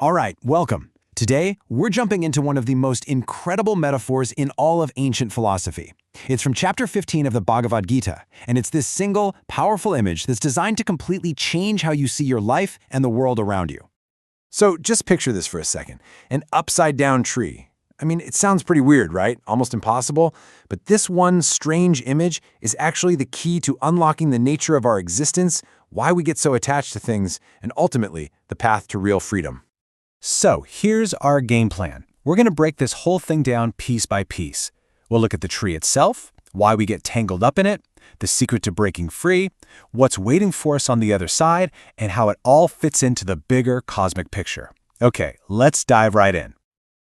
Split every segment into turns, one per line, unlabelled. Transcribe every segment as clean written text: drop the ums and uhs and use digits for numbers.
All right, welcome. Today, we're jumping into one of the most incredible metaphors in all of ancient philosophy. It's from chapter 15 of the Bhagavad Gita, and it's this single, powerful image that's designed to completely change how you see your life and the world around you. So just picture this for a second. An upside-down tree. I mean, it sounds pretty weird, right? Almost impossible. But this one strange image is actually the key to unlocking the nature of our existence, why we get so attached to things, and ultimately, the path to real freedom. So here's our game plan. We're going to break this whole thing down piece by piece. We'll look at the tree itself, why we get tangled up in it, the secret to breaking free, what's waiting for us on the other side, and how it all fits into the bigger cosmic picture. Okay, let's dive right in.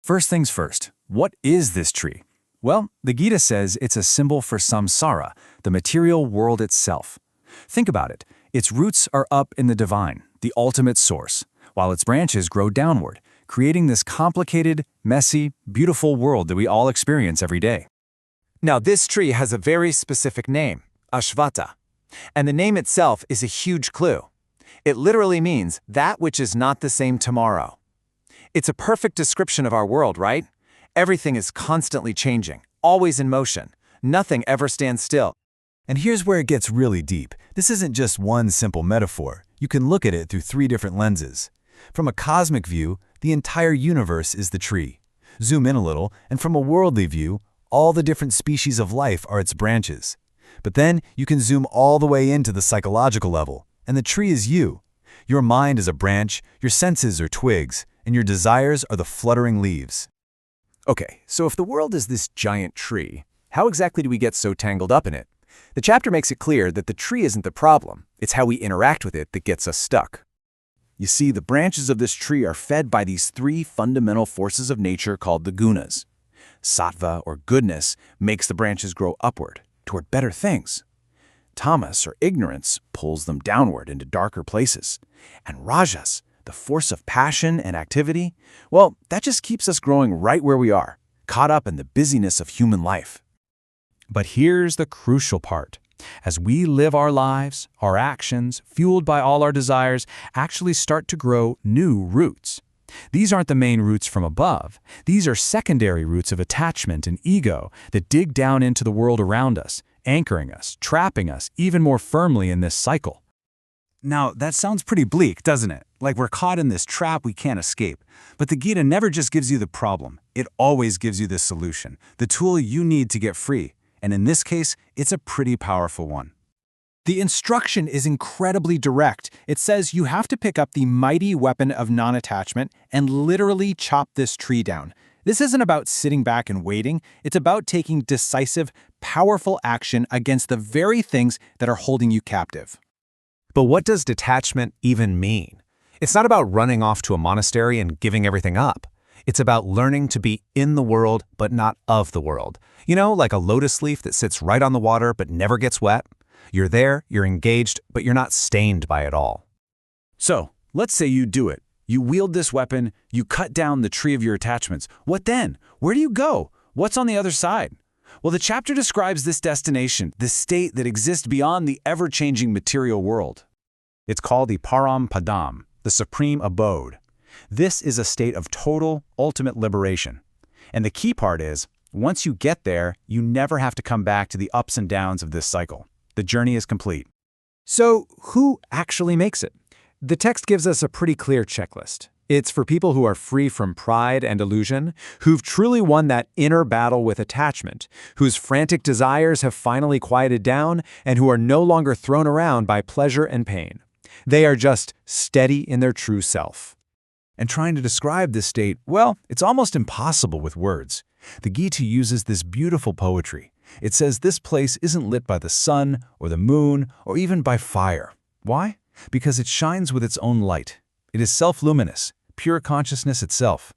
First things first, what is this tree? Well, the Gita says it's a symbol for samsara, the material world itself. Think about it. Its roots are up in the divine, the ultimate source, while its branches grow downward, creating this complicated, messy, beautiful world that we all experience every day. Now, this tree has a very specific name, Ashvata, and the name itself is a huge clue. It literally means that which is not the same tomorrow. It's a perfect description of our world, right? Everything is constantly changing, always in motion. Nothing ever stands still.
And here's where it gets really deep. This isn't just one simple metaphor. You can look at it through three different lenses. From a cosmic view, the entire universe is the tree. Zoom in a little, and from a worldly view, all the different species of life are its branches. But then you can zoom all the way into the psychological level, and the tree is you. Your mind is a branch, your senses are twigs, and your desires are the fluttering leaves.
Okay, so if the world is this giant tree, how exactly do we get so tangled up in it? The chapter makes it clear that the tree isn't the problem, it's how we interact with it that gets us stuck. You see, the branches of this tree are fed by these three fundamental forces of nature called the gunas. Sattva, or goodness, makes the branches grow upward, toward better things. Tamas, or ignorance, pulls them downward into darker places. And rajas, the force of passion and activity, well, that just keeps us growing right where we are, caught up in the busyness of human life. But here's the crucial part. As we live our lives, our actions, fueled by all our desires, actually start to grow new roots. These aren't the main roots from above. These are secondary roots of attachment and ego that dig down into the world around us, anchoring us, trapping us even more firmly in this cycle.
Now, that sounds pretty bleak, doesn't it? Like we're caught in this trap we can't escape. But the Gita never just gives you the problem. It always gives you the solution, the tool you need to get free. And in this case, it's a pretty powerful one.
The instruction is incredibly direct. It says you have to pick up the mighty weapon of non-attachment and literally chop this tree down. This isn't about sitting back and waiting. It's about taking decisive, powerful action against the very things that are holding you captive.
But what does detachment even mean? It's not about running off to a monastery and giving everything up. It's about learning to be in the world, but not of the world. You know, like a lotus leaf that sits right on the water but never gets wet. You're there, you're engaged, but you're not stained by it all.
So, let's say you do it. You wield this weapon, you cut down the tree of your attachments. What then? Where do you go? What's on the other side? Well, the chapter describes this destination, this state that exists beyond the ever-changing material world.
It's called the Param Padam, the supreme abode. This is a state of total, ultimate liberation. And the key part is, once you get there, you never have to come back to the ups and downs of this cycle. The journey is complete.
So, who actually makes it? The text gives us a pretty clear checklist. It's for people who are free from pride and illusion, who've truly won that inner battle with attachment, whose frantic desires have finally quieted down, and who are no longer thrown around by pleasure and pain. They are just steady in their true self.
And trying to describe this state, well, it's almost impossible with words. The Gita uses this beautiful poetry. It says this place isn't lit by the sun or the moon or even by fire. Why? Because it shines with its own light. It is self-luminous, pure consciousness itself.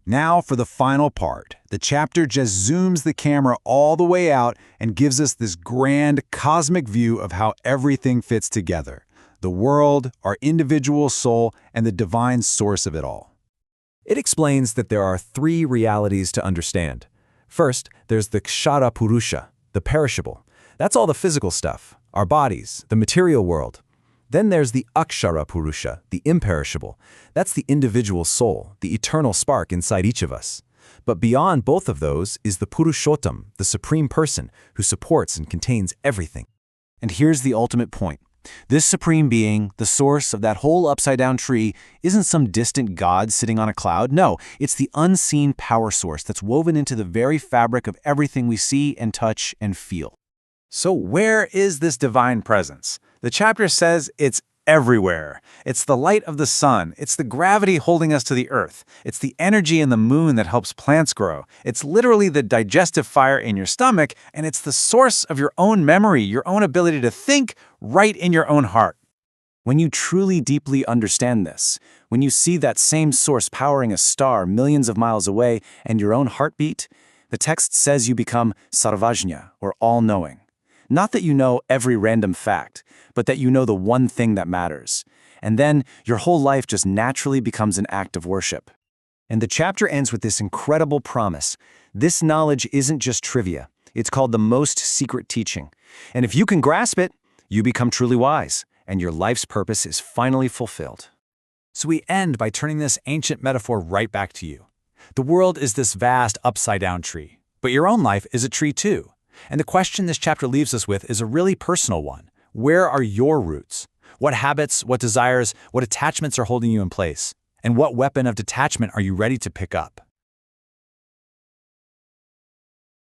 Now for the final part. The chapter just zooms the camera all the way out and gives us this grand cosmic view of how everything fits together. The world, our individual soul, and the divine source of it all.
It explains that there are three realities to understand. First, there's the Kshara Purusha, the perishable. That's all the physical stuff, our bodies, the material world.
Then there's the Akshara Purusha, the imperishable. That's the individual soul, the eternal spark inside each of us. But beyond both of those is the Purushottam, the supreme person, who supports and contains everything.
And here's the ultimate point. This supreme being, the source of that whole upside-down tree, isn't some distant god sitting on a cloud. No, it's the unseen power source that's woven into the very fabric of everything we see and touch and feel.
So where is this divine presence? The chapter says it's everywhere. It's the light of the sun. It's the gravity holding us to the earth. It's the energy in the moon that helps plants grow. It's literally the digestive fire in your stomach, and it's the source of your own memory, your own ability to think right in your own heart.
When you truly deeply understand this, when you see that same source powering a star millions of miles away and your own heartbeat, the text says you become sarvajña, or all-knowing. Not that you know every random fact, but that you know the one thing that matters. And then your whole life just naturally becomes an act of worship. And the chapter ends with this incredible promise. This knowledge isn't just trivia. It's called the most secret teaching. And if you can grasp it, you become truly wise, and your life's purpose is finally fulfilled.
So we end by turning this ancient metaphor right back to you. The world is this vast upside-down tree, but your own life is a tree too. And the question this chapter leaves us with is a really personal one. Where are your roots? What habits, what desires, what attachments are holding you in place? And what weapon of detachment are you ready to pick up?